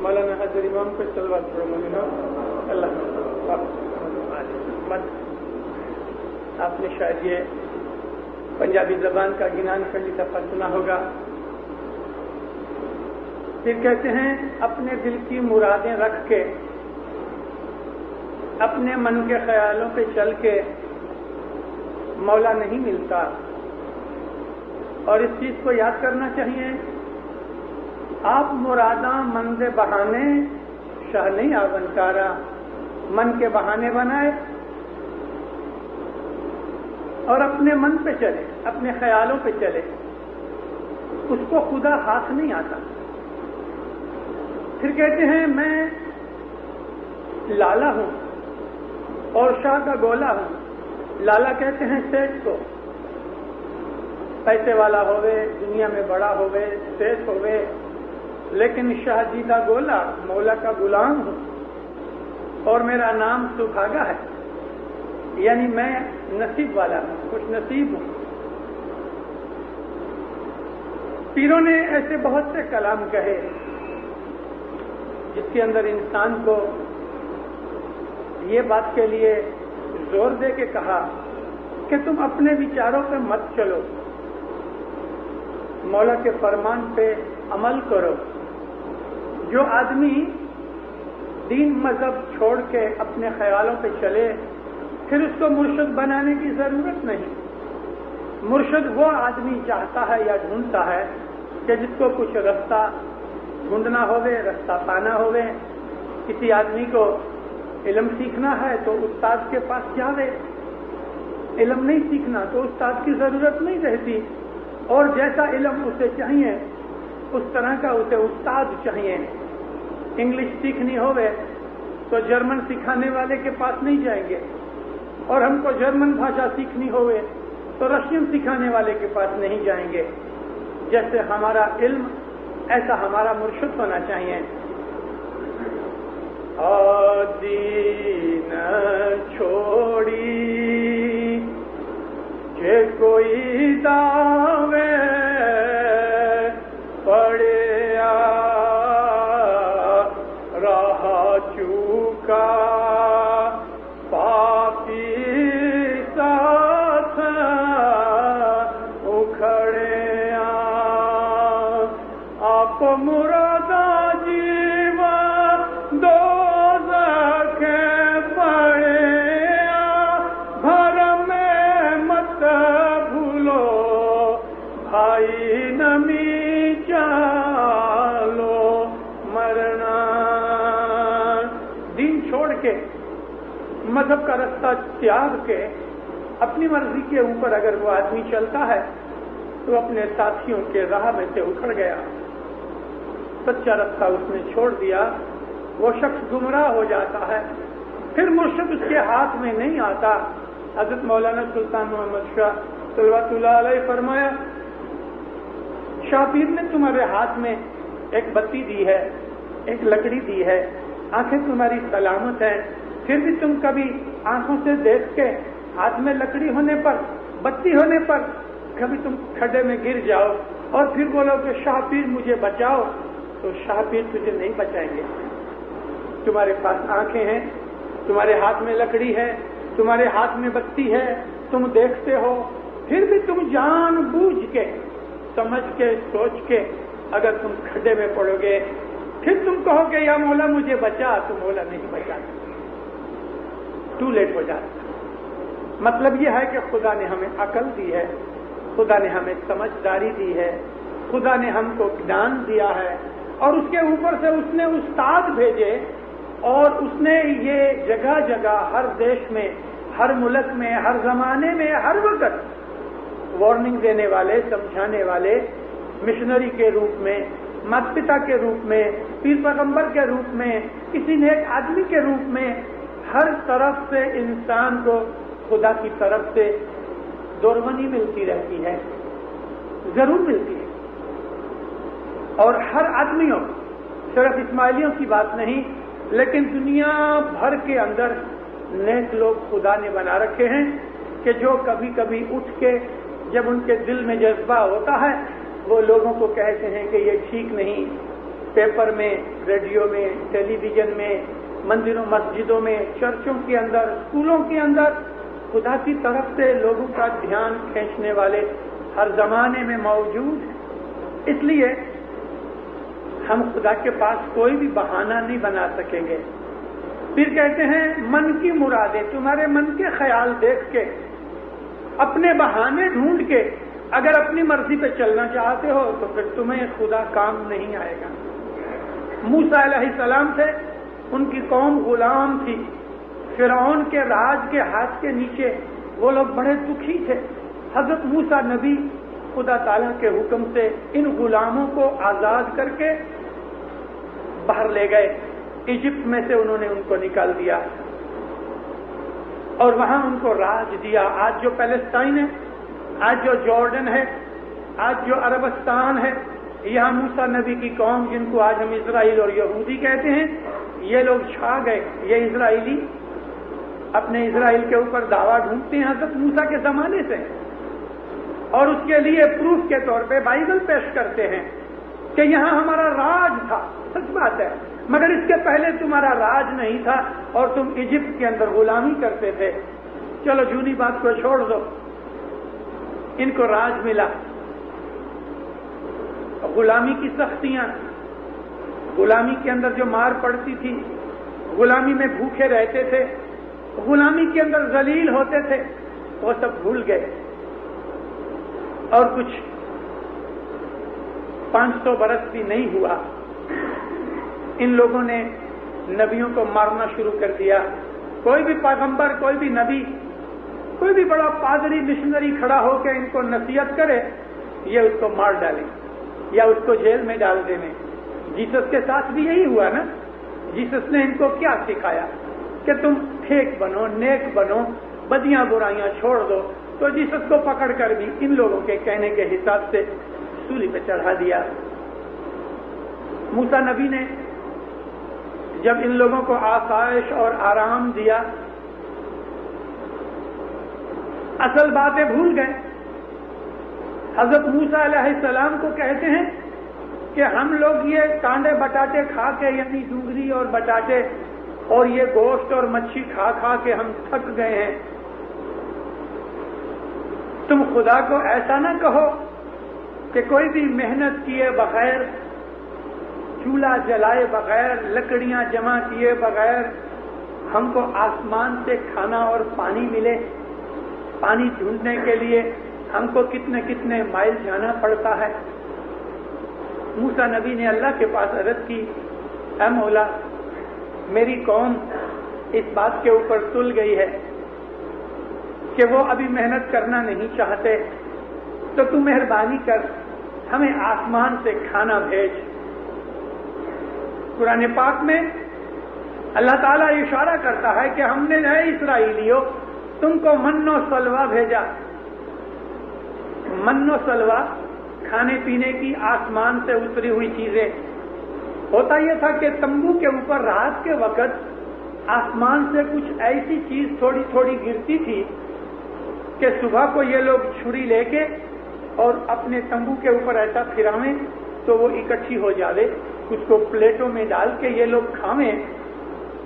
مولانا حضرت امام پہ صلوات پڑھو مولانا. اللہ آپ نے شاید یہ پنجابی زبان کا گنان پہلی دفعہ سنا ہوگا. پھر کہتے ہیں اپنے دل کی مرادیں رکھ کے اپنے من کے خیالوں پہ چل کے مولا نہیں ملتا. اور اس چیز کو یاد کرنا چاہیے، آپ مراداں من دے بہانے شاہ نہیں آونکارا، من کے بہانے بنائے اور اپنے من پہ چلے، اپنے خیالوں پہ چلے، اس کو خدا ہاتھ نہیں آتا. پھر کہتے ہیں میں لالا ہوں اور شاہ کا گولا ہوں. لالا کہتے ہیں سیٹ کو، پیسے والا ہوئے، دنیا میں بڑا ہوئے، سیٹ ہوئے، لیکن شاہ جی کا گولا، مولا کا غلام ہوں اور میرا نام سبھاگا ہے، یعنی میں نصیب والا ہوں، خوش نصیب ہوں. پیروں نے ایسے بہت سے کلام کہے جس کے اندر انسان کو یہ بات کے لیے زور دے کے کہا کہ تم اپنے وچاروں پہ مت چلو، مولا کے فرمان پہ عمل کرو. جو آدمی دین مذہب چھوڑ کے اپنے خیالوں پہ چلے پھر اس کو مرشد بنانے کی ضرورت نہیں. مرشد وہ آدمی چاہتا ہے یا ڈھونڈتا ہے کہ جس کو کچھ رستہ ڈھونڈنا ہوئے، رستہ پانا ہوئے. کسی آدمی کو علم سیکھنا ہے تو استاد کے پاس جاوے، علم نہیں سیکھنا تو استاد کی ضرورت نہیں رہتی. اور جیسا علم اسے چاہیے اس طرح کا اسے استاد چاہیے. انگلش سیکھنی ہوئے تو جرمن سکھانے والے کے پاس نہیں جائیں گے، اور ہم کو جرمن بھاشا سیکھنی ہوئے تو رشین سکھانے والے کے پاس نہیں جائیں گے. جیسے ہمارا علم ایسا ہمارا مرشد ہونا چاہیے. دین چھوڑی کہ کوئی دعوے پڑیا رہا چوکا پاپی ساتھ اکھڑیا آپ مرادا جیوا دو مذہب کا رستہ تیاگ کے اپنی مرضی کے اوپر اگر وہ آدمی چلتا ہے تو اپنے ساتھیوں کے راہ میں سے اکھڑ گیا، سچا رستہ اس نے چھوڑ دیا. وہ شخص گمراہ ہو جاتا ہے، پھر مرشد اس کے ہاتھ میں نہیں آتا. حضرت مولانا سلطان محمد شاہ صلوات اللہ علیہ فرمایا، شاہ پیر نے تمہارے ہاتھ میں ایک بتی دی ہے، ایک لکڑی دی ہے، آنکھیں تمہاری سلامت ہیں، پھر بھی تم کبھی آنکھوں سے دیکھ کے ہاتھ میں لکڑی ہونے پر، بتی ہونے پر کبھی تم کھڈے میں گر جاؤ اور پھر بولو کہ شاہ پیر مجھے بچاؤ، تو شاہ پیر تجھے نہیں بچائیں گے. تمہارے پاس آنکھیں ہیں، تمہارے ہاتھ میں لکڑی ہے، تمہارے ہاتھ میں بتی ہے، تم دیکھتے ہو، پھر بھی تم جان بوجھ کے سمجھ کے سوچ کے اگر تم کھڈے میں پڑو گے پھر تم کہو کہ یا مولا مجھے بچا، تو مولا نہیں بچا، ٹو لیٹ ہو جاتا. مطلب یہ ہے کہ خدا نے ہمیں عقل دی ہے، خدا نے ہمیں سمجھداری دی ہے، خدا نے ہم کو گیان دیا ہے، اور اس کے اوپر سے اس نے استاد بھیجے، اور اس نے یہ جگہ جگہ ہر دیش میں، ہر ملک میں، ہر زمانے میں، ہر وقت وارننگ دینے والے، سمجھانے والے، مشنری کے روپ میں، مات پتا کے روپ میں، پیر پیغمبر کے روپ میں، کسی نیک آدمی کے روپ میں، ہر طرف سے انسان کو خدا کی طرف سے دورمنی ملتی رہتی ہے، ضرور ملتی ہے. اور ہر آدمیوں، صرف اسماعیلیوں کی بات نہیں، لیکن دنیا بھر کے اندر نیک لوگ خدا نے بنا رکھے ہیں کہ جو کبھی کبھی اٹھ کے جب ان کے دل میں جذبہ ہوتا ہے وہ لوگوں کو کہتے ہیں کہ یہ ٹھیک نہیں، پیپر میں، ریڈیو میں، ٹیلی ویژن میں، مندروں مسجدوں میں، چرچوں کے اندر، اسکولوں کے اندر خدا کی طرف سے لوگوں کا دھیان کھینچنے والے ہر زمانے میں موجود ہیں۔ اس لیے ہم خدا کے پاس کوئی بھی بہانہ نہیں بنا سکیں گے۔ پھر کہتے ہیں من کی مرادیں، تمہارے من کے خیال دیکھ کے، اپنے بہانے ڈھونڈ کے اگر اپنی مرضی پہ چلنا چاہتے ہو تو پھر تمہیں خدا کام نہیں آئے گا۔ موسیٰ علیہ السلام سے ان کی قوم غلام تھی، فرعون کے راج کے ہاتھ کے نیچے وہ لوگ بڑے دکھی تھے۔ حضرت موسیٰ نبی خدا تعالیٰ کے حکم سے ان غلاموں کو آزاد کر کے باہر لے گئے، ایجپٹ میں سے انہوں نے ان کو نکال دیا اور وہاں ان کو راج دیا۔ آج جو پیلسٹائن ہے، آج جو جارڈن ہے، آج جو عربستان ہے، یہاں موسیٰ نبی کی قوم جن کو آج ہم اسرائیل اور یہودی کہتے ہیں، یہ لوگ چھا گئے۔ یہ اسرائیلی اپنے اسرائیل کے اوپر دعویٰ ڈھونڈتے ہیں حضرت موسیٰ کے زمانے سے، اور اس کے لیے پروف کے طور پہ بائبل پیش کرتے ہیں کہ یہاں ہمارا راج تھا۔ سچ بات ہے، مگر اس کے پہلے تمہارا راج نہیں تھا اور تم ایجپٹ کے اندر غلامی کرتے تھے۔ چلو جھوٹی بات کو چھوڑ دو، ان کو راج ملا۔ غلامی کی سختیاں، غلامی کے اندر جو مار پڑتی تھی، غلامی میں بھوکے رہتے تھے، غلامی کے اندر ذلیل ہوتے تھے، وہ سب بھول گئے۔ اور کچھ 500 برس بھی نہیں ہوا، ان لوگوں نے نبیوں کو مارنا شروع کر دیا۔ کوئی بھی پیغمبر، کوئی بھی نبی، کوئی بھی بڑا پادری مشنری کھڑا ہو کے ان کو نصیحت کرے، یہ اس کو مار ڈالیں یا اس کو جیل میں ڈال دینے۔ جیسس کے ساتھ بھی یہی ہوا نا۔ جیسس نے ان کو کیا سکھایا کہ تم ٹھیک بنو، نیک بنو، بدیاں برائیاں چھوڑ دو، تو جیسس کو پکڑ کر بھی ان لوگوں کے کہنے کے حساب سے سولی پہ چڑھا دیا۔ موسیٰ نبی نے جب ان لوگوں کو آسائش اور آرام دیا، اصل باتیں بھول گئے۔ حضرت موسیٰ علیہ السلام کو کہتے ہیں کہ ہم لوگ یہ کانڈے بٹاٹے کھا کے، یعنی ڈونگری اور بٹاٹے اور یہ گوشت اور مچھی کھا کھا کے ہم تھک گئے ہیں، تم خدا کو ایسا نہ کہو کہ کوئی بھی محنت کیے بغیر، چولہا جلائے بغیر، لکڑیاں جمع کیے بغیر ہم کو آسمان سے کھانا اور پانی ملے۔ پانی ڈھونڈنے کے لیے ہم کو کتنے کتنے مائل جانا پڑتا ہے۔ موسیٰ نبی نے اللہ کے پاس عرض کی، اے مولا، میری قوم اس بات کے اوپر تل گئی ہے کہ وہ ابھی محنت کرنا نہیں چاہتے، تو تو مہربانی کر ہمیں آسمان سے کھانا بھیج۔ قرآن پاک میں اللہ تعالیٰ اشارہ کرتا ہے کہ ہم نے اے اسرائیلیوں تم کو من و سلوہ بھیجا۔ من و سلوہ کھانے پینے کی آسمان سے اتری ہوئی چیزیں۔ ہوتا یہ تھا کہ تمبو کے اوپر رات کے وقت آسمان سے کچھ ایسی چیز تھوڑی تھوڑی گرتی تھی کہ صبح کو یہ لوگ چھری لے کے اور اپنے تمبو کے اوپر ایسا پھراویں تو وہ اکٹھی ہو جاوے، اس کو پلیٹوں میں ڈال کے یہ لوگ کھاویں۔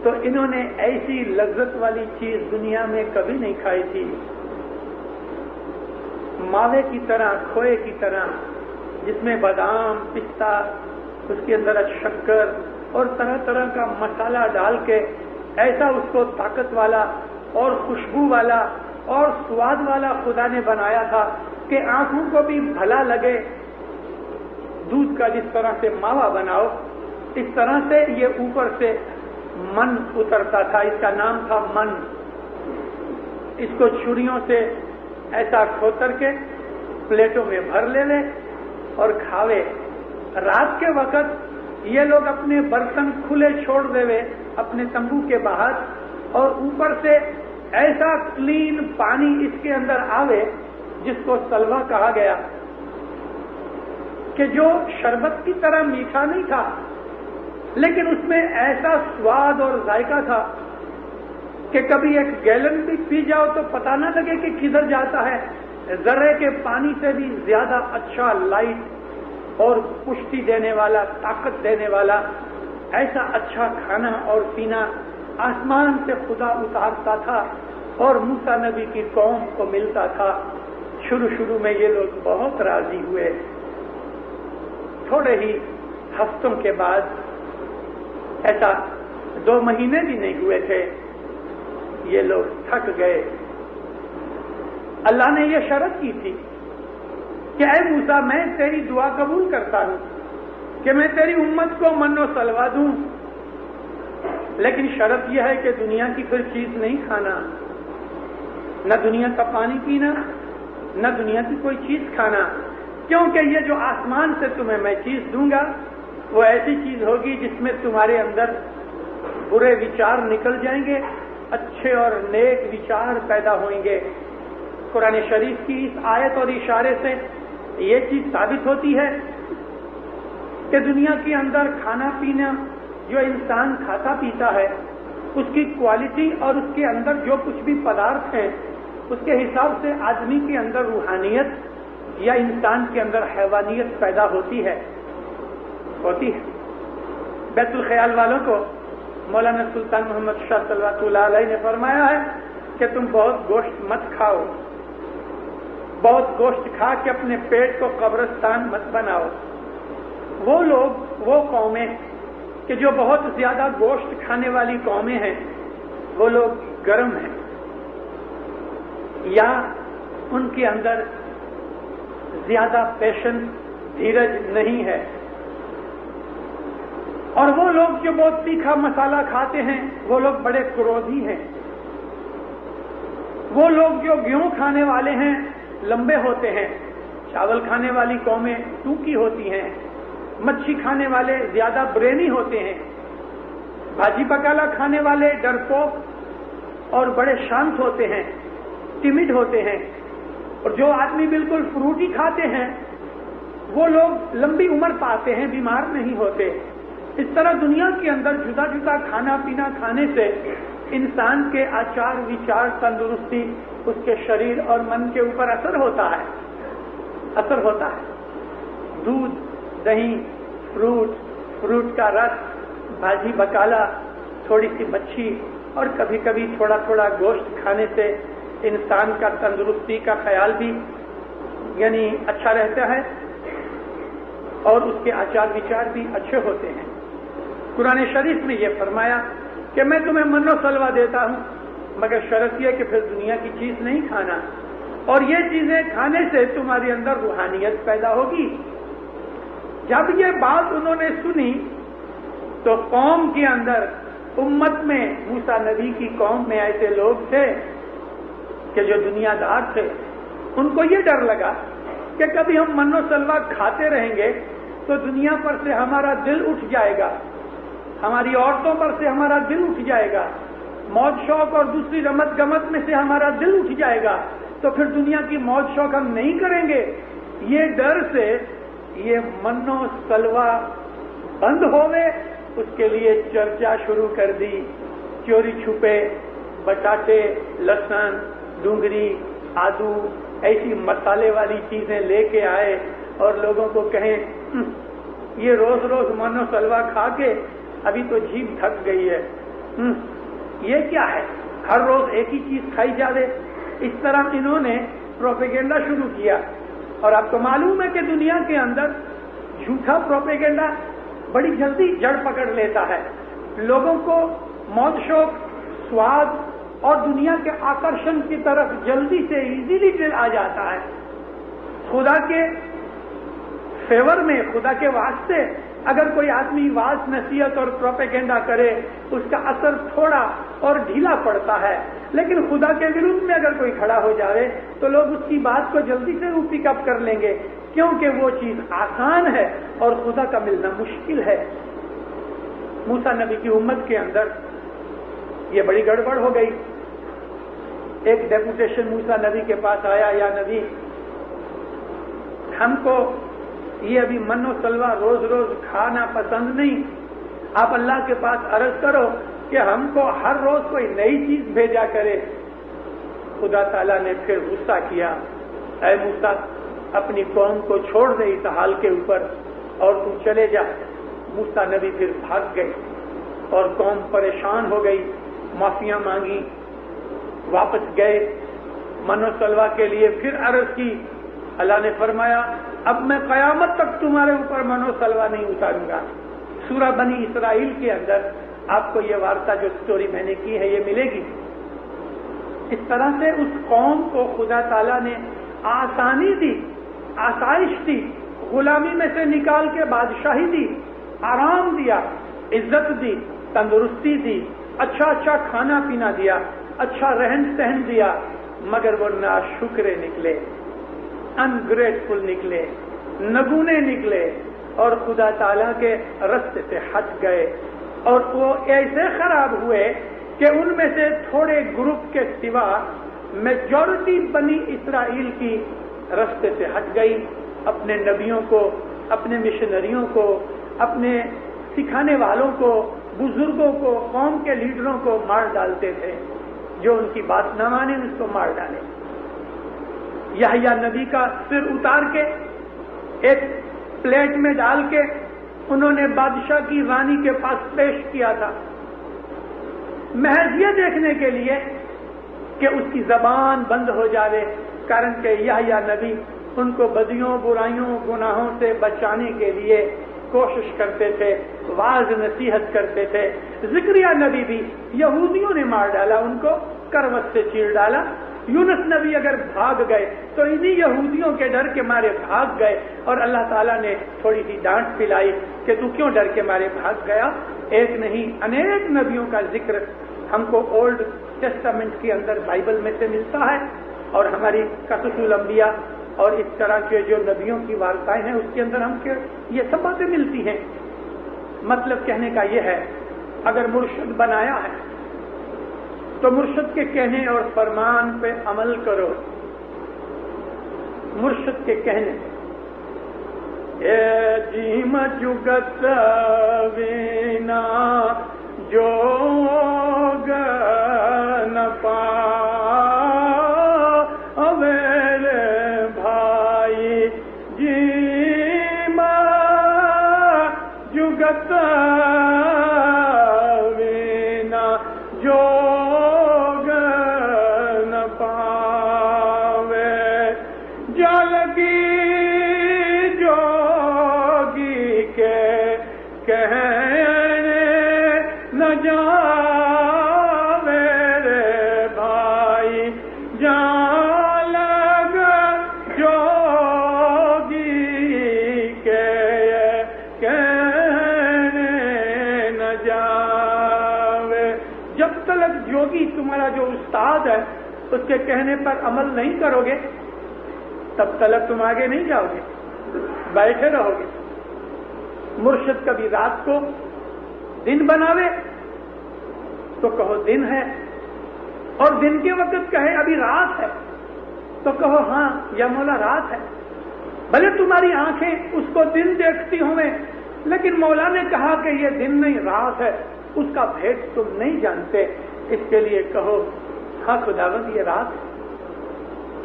تو انہوں نے ایسی لذت والی چیز دنیا میں کبھی نہیں کھائی تھی۔ ماوے کی طرح، کھوئے کی طرح، جس میں بادام، پستہ، اس کے اندر شکر اور طرح طرح کا مسالہ ڈال کے ایسا اس کو طاقت والا اور خوشبو والا اور سواد والا خدا نے بنایا تھا کہ آنکھوں کو بھی بھلا لگے۔ دودھ کا جس طرح سے ماوا بناؤ، اس طرح سے یہ اوپر سے من اترتا تھا، اس کا نام تھا من۔ اس کو چھریوں سے ایسا کھوتر کے پلیٹوں میں بھر لے اور کھاوے۔ رات کے وقت یہ لوگ اپنے برتن کھلے چھوڑ دے اپنے تمبو کے باہر، اور اوپر سے ایسا کلین پانی اس کے اندر آوے جس کو سلوہ کہا گیا، کہ جو شربت کی طرح میٹھا نہیں تھا لیکن اس میں ایسا سواد اور ذائقہ تھا کہ کبھی ایک گیلن بھی پی جاؤ تو پتہ نہ لگے کہ کدھر جاتا ہے۔ ذرے کے پانی سے بھی زیادہ اچھا، لائٹ اور پشتی دینے والا، طاقت دینے والا ایسا اچھا کھانا اور پینا آسمان سے خدا اتارتا تھا اور موسیٰ نبی کی قوم کو ملتا تھا۔ شروع میں یہ لوگ بہت راضی ہوئے، تھوڑے ہی ہفتوں کے بعد، ایسا 2 مہینے بھی نہیں ہوئے تھے، یہ لوگ تھک گئے۔ اللہ نے یہ شرط کی تھی کہ اے موسیٰ، میں تیری دعا قبول کرتا ہوں کہ میں تیری امت کو من و سلوہ دوں، لیکن شرط یہ ہے کہ دنیا کی کوئی چیز نہیں کھانا، نہ دنیا کا پانی پینا، نہ دنیا کی کوئی چیز کھانا، کیونکہ یہ جو آسمان سے تمہیں میں چیز دوں گا وہ ایسی چیز ہوگی جس میں تمہارے اندر برے وچار نکل جائیں گے، اچھے اور نیک وچار پیدا ہوئیں گے۔ قرآن شریف کی اس آیت اور اشارے سے یہ چیز ثابت ہوتی ہے کہ دنیا کے اندر کھانا پینا جو انسان کھاتا پیتا ہے، اس کی کوالٹی اور اس کے اندر جو کچھ بھی پدارتھ ہیں، اس کے حساب سے آدمی کے اندر روحانیت یا انسان کے اندر حیوانیت پیدا ہوتی ہے۔ بیت الخیال والوں کو مولانا سلطان محمد شاہ صلوات اللہ علیہ نے فرمایا ہے کہ تم بہت گوشت مت کھاؤ، بہت گوشت کھا کے اپنے پیٹ کو قبرستان مت بناؤ۔ وہ لوگ، وہ قومیں کہ جو بہت زیادہ گوشت کھانے والی قومیں ہیں، وہ لوگ گرم ہیں یا ان کے اندر زیادہ پیشنس، دھیرج نہیں ہے، اور وہ لوگ جو بہت تیکھا مسالہ کھاتے ہیں وہ لوگ بڑے کرودھی ہیں۔ وہ لوگ جو گیہوں کھانے والے ہیں لمبے ہوتے ہیں، چاول کھانے والی قومیں ٹوکی ہوتی ہیں، مچھی کھانے والے زیادہ برینی ہوتے ہیں، بھاجی پکالا کھانے والے ڈرپوک اور بڑے شانت ہوتے ہیں، ٹیمڈ ہوتے ہیں، اور جو آدمی بالکل فروٹی کھاتے ہیں وہ لوگ لمبی عمر پاتے ہیں، بیمار نہیں ہوتے۔ اس طرح دنیا کے اندر جدا جدا کھانا پینا کھانے سے انسان کے آچار وچار، تندرستی، اس کے شریر اور من کے اوپر اثر ہوتا ہے۔ دودھ، دہی، فروٹ کا رس، بھاجی بکالا، تھوڑی سی مچھی اور کبھی کبھی تھوڑا تھوڑا گوشت کھانے سے انسان کا تندرستی کا خیال بھی یعنی اچھا رہتا ہے اور اس کے آچار وچار بھی اچھے ہوتے ہیں۔ قرآن شریف میں یہ فرمایا کہ میں تمہیں من و سلوہ دیتا ہوں، مگر شرط یہ کہ پھر دنیا کی چیز نہیں کھانا، اور یہ چیزیں کھانے سے تمہارے اندر روحانیت پیدا ہوگی۔ جب یہ بات انہوں نے سنی تو قوم کے اندر، امت میں، موسیٰ نبی کی قوم میں ایسے لوگ تھے کہ جو دنیا دار تھے، ان کو یہ ڈر لگا کہ کبھی ہم من و سلوہ کھاتے رہیں گے تو دنیا پر سے ہمارا دل اٹھ جائے گا، ہماری عورتوں پر سے ہمارا دل اٹھ جائے گا، موج شوق اور دوسری رمت گمت میں سے ہمارا دل اٹھ جائے گا، تو پھر دنیا کی موج شوق ہم نہیں کریں گے۔ یہ ڈر سے یہ من و سلوہ بند ہوئے، اس کے لیے چرچا شروع کر دی، چوری چھپے بٹاٹے، لہسن، ڈونگری، آدو، ایسی مسالے والی چیزیں لے کے آئے اور لوگوں کو کہیں یہ روز روز من و سلوہ کھا کے ابھی تو جیب تھک گئی ہے، یہ کیا ہے، ہر روز ایک ہی چیز کھائی جاوے۔ اس طرح انہوں نے پروپیگنڈا شروع کیا، اور آپ کو معلوم ہے کہ دنیا کے اندر جھوٹا پروپیگنڈا بڑی جلدی جڑ پکڑ لیتا ہے، لوگوں کو موج شوق، سواد اور دنیا کے آکرشن کی طرف جلدی سے ایزیلی دل آ جاتا ہے۔ خدا کے فیور میں، خدا کے واسطے اگر کوئی آدمی واز نصیحت اور پروپیگنڈا کرے اس کا اثر تھوڑا اور ڈھیلا پڑتا ہے، لیکن خدا کے وروਧ میں اگر کوئی کھڑا ہو جائے تو لوگ اس کی بات کو جلدی سے پک اپ کر لیں گے، کیونکہ وہ چیز آسان ہے اور خدا کا ملنا مشکل ہے۔ موسیٰ نبی کی امت کے اندر یہ بڑی گڑبڑ ہو گئی۔ ایک ڈیپوٹیشن موسیٰ نبی کے پاس آیا، یا نبی، ہم کو یہ ابھی من و سلوہ روز روز کھانا پسند نہیں، آپ اللہ کے پاس عرض کرو کہ ہم کو ہر روز کوئی نئی چیز بھیجا کرے۔ خدا تعالیٰ نے پھر غصہ کیا، اے موسیٰ، اپنی قوم کو چھوڑ دے اس حال کے اوپر، اور تم چلے جا۔ موسیٰ نبی پھر بھاگ گئے اور قوم پریشان ہو گئی، معافیاں مانگی، واپس گئے، من و سلوہ کے لیے پھر عرض کی۔ اللہ نے فرمایا اب میں قیامت تک تمہارے اوپر من و سلوہ نہیں اتاروں گا۔ سورہ بنی اسرائیل کے اندر آپ کو یہ وارتا جو سٹوری میں نے کی ہے یہ ملے گی۔ اس طرح سے اس قوم کو خدا تعالیٰ نے آسانی دی، آسائش دی، غلامی میں سے نکال کے بادشاہی دی، آرام دیا، عزت دی، تندرستی دی، اچھا اچھا کھانا پینا دیا، اچھا رہن سہن دیا، مگر وہ ناشکرے نکلے، انگریٹفل نکلے، نگونے نکلے اور خدا تعالیٰ کے رستے سے ہٹ گئے، اور وہ ایسے خراب ہوئے کہ ان میں سے تھوڑے گروپ کے سوا میجورٹی بنی اسرائیل کی رستے سے ہٹ گئی، اپنے نبیوں کو، اپنے مشنریوں کو، اپنے سکھانے والوں کو، بزرگوں کو، قوم کے لیڈروں کو مار ڈالتے تھے، جو ان کی بات نہ مانے اس کو مار ڈالے۔ یحییٰ نبی کا سر اتار کے ایک پلیٹ میں ڈال کے انہوں نے بادشاہ کی رانی کے پاس پیش کیا تھا، محض یہ دیکھنے کے لیے کہ اس کی زبان بند ہو جائے، کارن کہ یحییٰ نبی ان کو بدیوں، برائیوں، گناہوں سے بچانے کے لیے کوشش کرتے تھے، واعظ نصیحت کرتے تھے۔ زکریا نبی بھی یہودیوں نے مار ڈالا، ان کو کروٹ سے چیر ڈالا۔ یونس نبی اگر بھاگ گئے تو انہی یہودیوں کے ڈر کے مارے بھاگ گئے، اور اللہ تعالیٰ نے تھوڑی سی ڈانٹ پلائی کہ تو کیوں ڈر کے مارے بھاگ گیا۔ ایک نہیں انیک نبیوں کا ذکر ہم کو اولڈ ٹیسٹامنٹ کے اندر بائبل میں سے ملتا ہے، اور ہماری قصص الانبیاء اور اس طرح کے جو نبیوں کی وارتائیں ہیں اس کے اندر ہم کے یہ سب باتیں ملتی ہیں۔ مطلب کہنے کا یہ ہے اگر مرشد بنایا ہے تو مرشد کے کہنے اور فرمان پہ عمل کرو۔ مرشد کے کہنے اے جیم جگت وینا جوگ نہ پاوے بھائی، جیم جگت وینا جوگ نہ پاوے، جلگی جوگی کے کہنے نہ جاوے رے بھائی، جالگ جوگی کے کہنے نہ جاوے۔ جب تک جوگی تمہارا جو استاد ہے اس کے کہنے پر عمل نہیں کرو گے تب تک تم آگے نہیں جاؤ گے، بیٹھے رہو گے۔ مرشد کبھی رات کو دن بناوے تو کہو دن ہے، اور دن کے وقت کہے ابھی رات ہے تو کہو ہاں یا مولا رات ہے۔ بھلے تمہاری آنکھیں اس کو دن دیکھتی ہوں، لیکن مولا نے کہا کہ یہ دن نہیں رات ہے، اس کا بھید تم نہیں جانتے، اس کے لیے کہو ہاں خداوند یہ رات ہے۔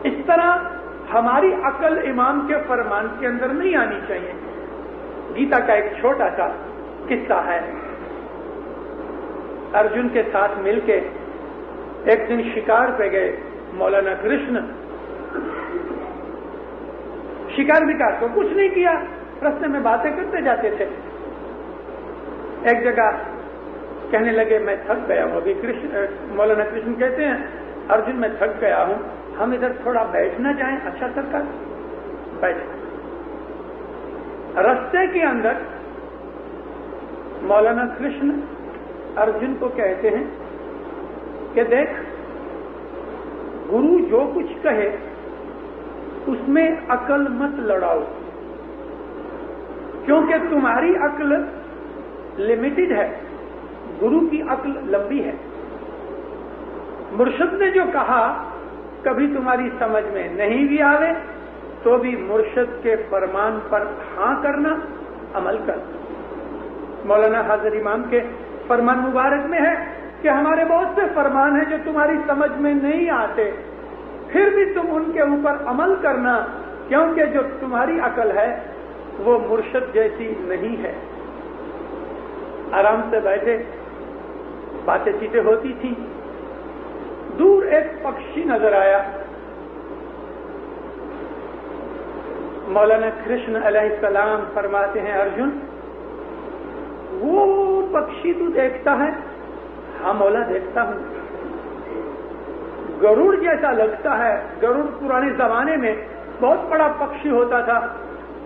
اس طرح ہماری عقل امام کے فرمان کے اندر نہیں آنی چاہیے۔ گیتا کا ایک چھوٹا سا قصہ ہے، ارجن کے ساتھ مل کے ایک دن شکار پہ گئے مولانا کرشن، شکار بکار کو کچھ نہیں کیا، رستے میں باتیں کرتے جاتے تھے۔ ایک جگہ کہنے لگے میں تھک گیا ہوں، ابھی مولانا کرشن کہتے ہیں ارجن میں تھک گیا ہوں، ہم ادھر تھوڑا بیٹھ نہ جائیں؟ اچھا سرکار بیٹھ۔ رستے کے اندر مولانا کرشن ارجن کو کہتے ہیں کہ دیکھ گرو جو کچھ کہے اس میں عقل مت لڑاؤ، کیونکہ تمہاری عقل لمیٹڈ ہے، گرو کی عقل لمبی ہے۔ مرشد نے جو کہا کبھی تمہاری سمجھ میں نہیں بھی آوے تو بھی مرشد کے فرمان پر ہاں کرنا، عمل کرنا۔ مولانا حاضر امام کے فرمان مبارک میں ہے کہ ہمارے بہت سے فرمان ہیں جو تمہاری سمجھ میں نہیں آتے، پھر بھی تم ان کے اوپر عمل کرنا، کیونکہ جو تمہاری عقل ہے وہ مرشد جیسی نہیں ہے. آرام سے بیٹھے باتیں چیتیں ہوتی تھیں. دور ایک پکشی نظر آیا. مولانا کرشن علیہ السلام فرماتے ہیں ارجن وہ پکشی تو دیکھتا ہے؟ ہاں مولا دیکھتا ہوں. گروڑ جیسا لگتا ہے. گروڑ پرانے زمانے میں بہت بڑا پکشی ہوتا تھا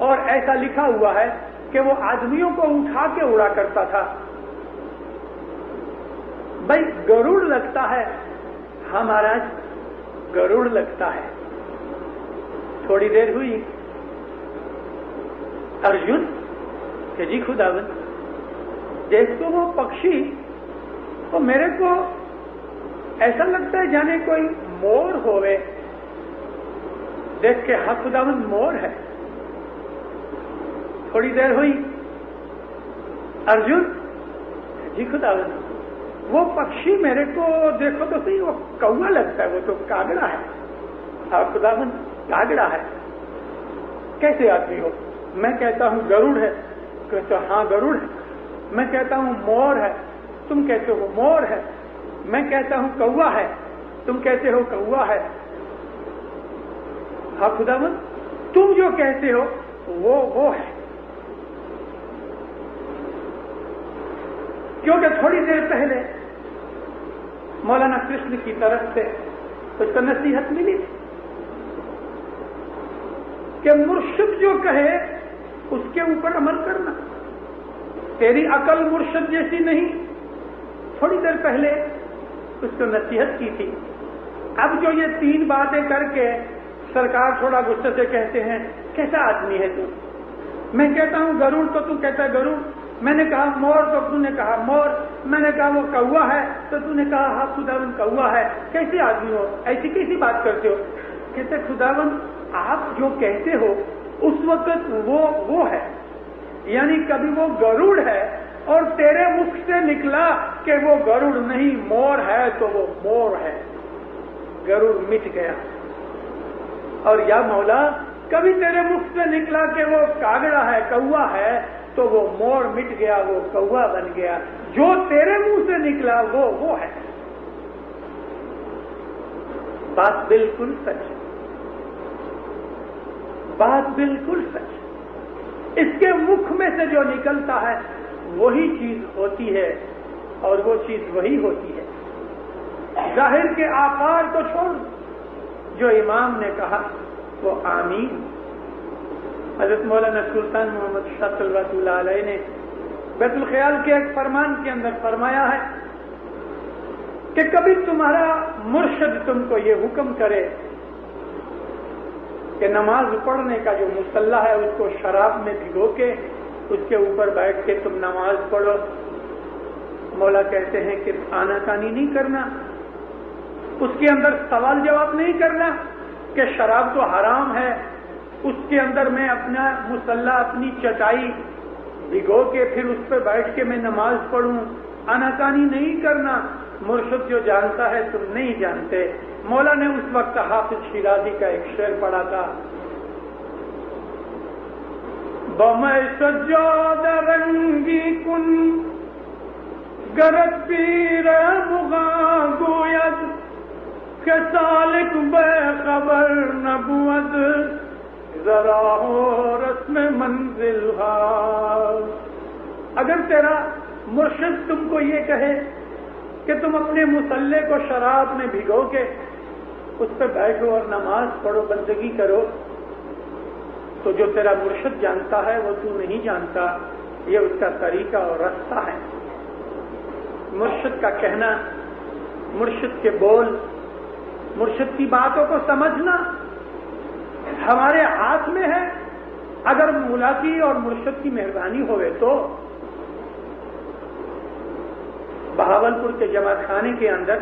اور ایسا لکھا ہوا ہے کہ وہ آدمیوں کو اٹھا کے اڑا کرتا تھا. بھائی گروڑ لگتا ہے؟ ہاں مہاراج گروڑ لگتا ہے. تھوڑی دیر ہوئی. ارجن کہ جی خداوند دیکھ تو وہ پکشی تو میرے کو ایسا لگتا ہے جانے کوئی مور ہوئے. دیکھ کے ہاں خداوند مور ہے. تھوڑی دیر ہوئی. ارجن جی خداوند وہ پکشی میرے کو دیکھو تو صحیح وہ کوا لگتا ہے. وہ تو کاگڑا ہے. ہاں خداوند کاگڑا ہے. کیسے آدمی ہو؟ میں کہتا ہوں گروڑ ہے. کہتا ہاں گروڑ ہے. میں کہتا ہوں مور ہے. تم کہتے ہو مور ہے. میں کہتا ہوں کوا ہے. تم کہتے ہو کوا ہے. ہاں خداوند تم جو کہتے ہو وہ ہے. کیونکہ تھوڑی دیر پہلے مولانا کرشن کی طرف سے اس کو نصیحت ملی تھی کہ مرشد جو کہے اس کے اوپر عمل کرنا. تیری عقل مرشد جیسی نہیں. تھوڑی دیر پہلے اس کو نصیحت کی تھی. اب جو یہ 3 باتیں کر کے سرکار تھوڑا غصے سے کہتے ہیں کیسا آدمی ہے تو؟ میں کہتا ہوں گروڑ تو تو کہتا ہے گروڑ. میں نے کہا مور تو تو نے کہا مور. میں نے کہا وہ کوا ہے تو تو نے کہا ہاں خداوند کوا ہے. کیسے آدمی ہو؟ ایسی کیسی بات کرتے ہو؟ کہتے خداوند آپ جو کہتے ہو اس وقت وہ ہے. یعنی کبھی وہ گروڑ ہے اور تیرے مکھ سے نکلا کہ وہ گروڑ نہیں مور ہے تو وہ مور ہے. گروڑ مٹ گیا. اور یا مولا کبھی تیرے مکھ سے نکلا کہ وہ کاگڑا ہے کوا ہے تو وہ مور مٹ گیا وہ کوا بن گیا. جو تیرے منہ سے نکلا وہ ہے. بات بالکل سچ. بات بالکل سچ. اس کے مکھ میں سے جو نکلتا ہے وہی چیز ہوتی ہے اور وہ چیز وہی ہوتی ہے. ظاہر کے آکار کو چھوڑ. جو امام نے کہا وہ آمین. حضرت مولانا سلطان محمد شاہ صلوات اللہ علیہ نے بیت الخیال کے ایک فرمان کے اندر فرمایا ہے کہ کبھی تمہارا مرشد تم کو یہ حکم کرے کہ نماز پڑھنے کا جو مصلی ہے اس کو شراب میں بھگو کے اس کے اوپر بیٹھ کے تم نماز پڑھو. مولا کہتے ہیں کہ آنا کانی نہیں کرنا. اس کے اندر سوال جواب نہیں کرنا کہ شراب تو حرام ہے اس کے اندر میں اپنا مصلی اپنی چٹائی بھگو کے پھر اس پہ بیٹھ کے میں نماز پڑھوں. آنا کانی نہیں کرنا. مرشد جو جانتا ہے تم نہیں جانتے. مولا نے اس وقت حافظ شیرازی کا ایک شعر پڑھا تھا بَمَئِ سجاد رنگی کن گرد پیر مغاں گوید کہ سالک بے خبر نبوت ذرا ہو رسم منزل ہا. اگر تیرا مرشد تم کو یہ کہے کہ تم اپنے مصلی کو شراب میں بھگو کے اس پہ بیٹھو اور نماز پڑھو بندگی کرو تو جو تیرا مرشد جانتا ہے وہ تو نہیں جانتا. یہ اس کا طریقہ اور راستہ ہے. مرشد کا کہنا, مرشد کے بول, مرشد کی باتوں کو سمجھنا ہمارے ہاتھ میں ہے. اگر مولا کی اور مرشد کی مہربانی ہوئے تو. بہاولپور کے جماعت خانے کے اندر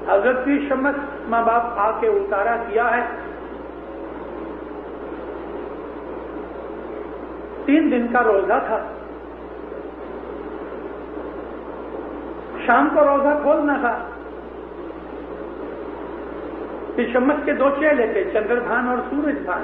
حضرت پیر شمس ماں باپ آ کے اتارا کیا ہے. 3 دن کا روزہ تھا. شام کو روزہ کھولنا تھا. پیر شمس کے 2 چیلے تھے, چندر بھان اور سورج بھان.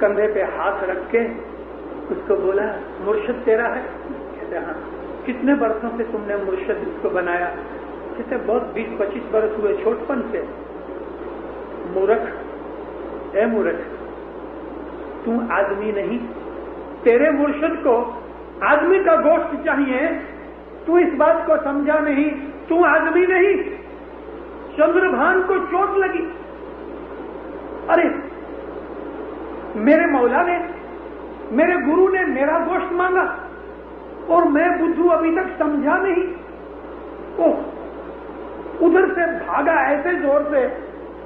کندھے پہ ہاتھ رکھ کے اس کو بولا مرشد تیرا ہے؟ کہتے ہاں۔ کتنے برسوں سے تم نے مرشد اس کو بنایا؟ کہتے بہت 20-25 برس ہوئے چھوٹپن سے۔ مورخ، اے مورخ، تو آدمی نہیں، تیرے مرشد کو آدمی کا گوشت چاہیے، تو اس بات کو سمجھا نہیں، تو آدمی نہیں۔ چندربھان کو چوٹ لگی، ارے میرے مولا نے، میرے گرو نے میرا گوشت مانگا اور میں بدھو ابھی تک سمجھا نہیں۔ ادھر سے بھاگا ایسے زور سے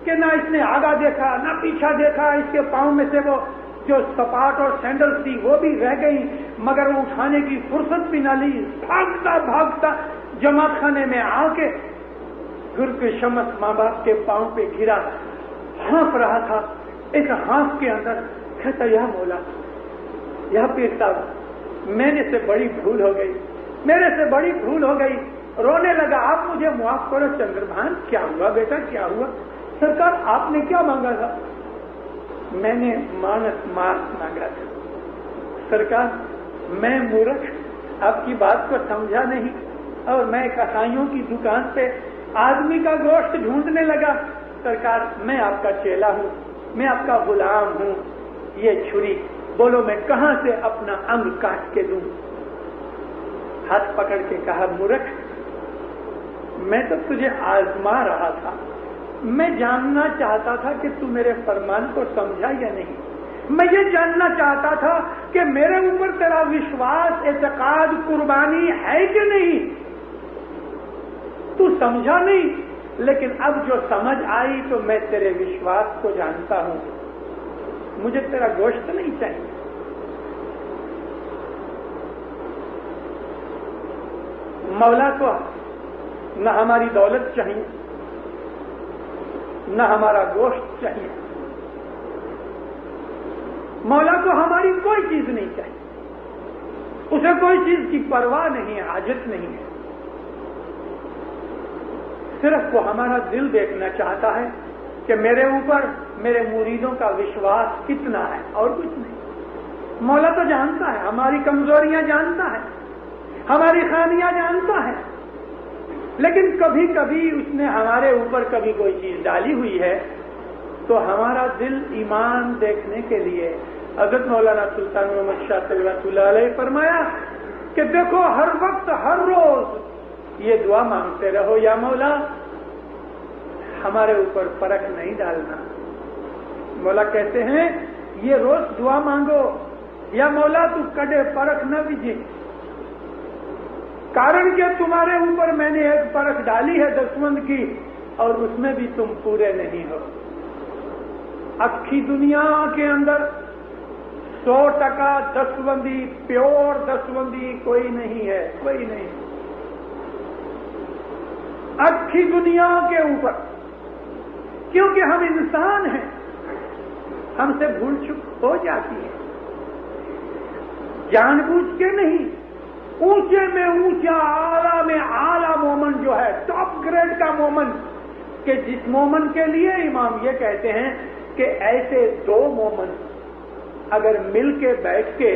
کہ نہ اس نے آگا دیکھا نہ پیچھا دیکھا، اس کے پاؤں میں سے وہ جو سپاٹ اور سینڈل تھی وہ بھی رہ گئی، مگر وہ اٹھانے کی فرصت بھی نہ لی۔ بھاگتا بھاگتا جماعت خانے میں آ کے گر کے شمس ماں باپ کے پاؤں پہ گرا، ہانف رہا تھا۔ ایک ہانف کے اندر کہتا یا مولا، یا پیر صاحب، میں نے سے بڑی بھول ہو گئی، میرے سے بڑی بھول ہو گئی، رونے لگا، آپ مجھے معاف کرو۔ چندربھان کیا ہوا بیٹا، کیا ہوا؟ سرکار آپ نے کیا مانگا تھا؟ میں نے مانس مانگا تھا سرکار، میں مورخ آپ کی بات کو سمجھا نہیں اور میں کسائیوں کی دکان سے آدمی کا گوشت ڈھونڈنے لگا۔ سرکار میں آپ کا چیلا ہوں، میں آپ کا غلام ہوں، یہ چھری بولو میں کہاں سے اپنا انگ کاٹ کے دوں؟ ہاتھ پکڑ کے کہا مورخ، میں تو تجھے آزما رہا تھا، میں جاننا چاہتا تھا کہ تو میرے فرمان کو سمجھا یا نہیں، میں یہ جاننا چاہتا تھا کہ میرے اوپر تیرا وشواس، اعتقاد، قربانی ہے کہ نہیں۔ تو سمجھا نہیں، لیکن اب جو سمجھ آئی تو میں تیرے وشواس کو جانتا ہوں، مجھے تیرا گوشت نہیں چاہیے۔ مولا کو نہ ہماری دولت چاہیے، نہ ہمارا گوشت چاہیے، مولا کو ہماری کوئی چیز نہیں چاہیے، اسے کوئی چیز کی پرواہ نہیں ہے، حاجت نہیں ہے، صرف وہ ہمارا دل دیکھنا چاہتا ہے کہ میرے اوپر میرے مریدوں کا وشواس کتنا ہے، اور کچھ نہیں۔ مولا تو جانتا ہے، ہماری کمزوریاں جانتا ہے، ہماری خامیاں جانتا ہے، لیکن کبھی کبھی اس نے ہمارے اوپر کبھی کوئی چیز ڈالی ہوئی ہے تو ہمارا دل ایمان دیکھنے کے لیے حضرت مولانا سلطان محمد شاہ صلی اللہ علیہ فرمایا کہ دیکھو ہر وقت ہر روز یہ دعا مانگتے رہو، یا مولا ہمارے اوپر فرق نہیں ڈالنا۔ مولا کہتے ہیں یہ روز دعا مانگو، یا مولا تو کڈے فرق نہ بھیجے، کارن کہ تمہارے اوپر میں نے ایک پرکھ ڈالی ہے دسوند کی، اور اس میں بھی تم پورے نہیں ہو۔ اکھی دنیا کے اندر 100% دسوندی، پیور دسوندی کوئی نہیں ہے، کوئی نہیں۔ اکھی دنیا کے اوپر، کیونکہ ہم انسان ہیں، ہم سے بھول چک ہو جاتی ہے، جان بوجھ کے نہیں۔ اونچے میں اونچا، اعلیٰ میں اعلیٰ مومن جو ہے، ٹاپ گریڈ کا مومن، کہ جس مومن کے لیے امام یہ کہتے ہیں کہ ایسے دو مومن اگر مل کے بیٹھ کے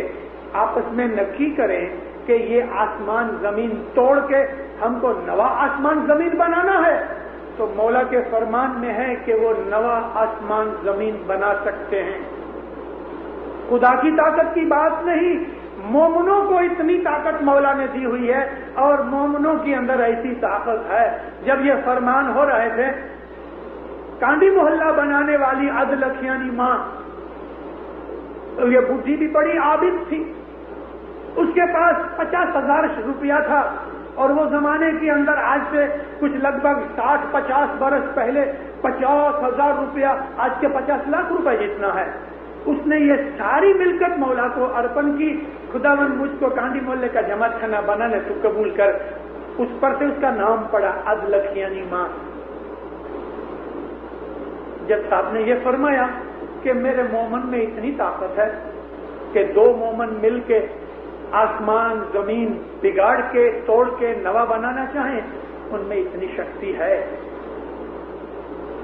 آپس میں نکی کریں کہ یہ آسمان زمین توڑ کے ہم کو نوا آسمان زمین بنانا ہے، تو مولا کے فرمان میں ہے کہ وہ نوا آسمان زمین بنا سکتے ہیں۔ خدا کی طاقت کی بات نہیں، مومنوں کو اتنی طاقت مولا نے دی ہوئی ہے، اور مومنوں کے اندر ایسی طاقت ہے۔ جب یہ فرمان ہو رہے تھے، کانڈی محلہ بنانے والی عدلکھیانی ماں، یہ بڈھی بھی بڑی عابد تھی، اس کے پاس 50,000 روپیہ تھا، اور وہ زمانے کے اندر آج سے کچھ لگ بھگ 60-50 برس پہلے 50,000 روپیہ آج کے 50 لاکھ روپے جتنا ہے۔ اس نے یہ ساری ملکت مولا کو ارپن کی، خداوند مجھ کو کانڈی محلے کا جماعت خانہ بنانے تو قبول کر۔ اس پر سے اس کا نام پڑا عدلکھیانی ماں۔ جب صاحب نے یہ فرمایا کہ میرے مومن میں اتنی طاقت ہے کہ دو مومن مل کے آسمان زمین بگاڑ کے توڑ کے نوا بنانا چاہیں، ان میں اتنی شکتی ہے،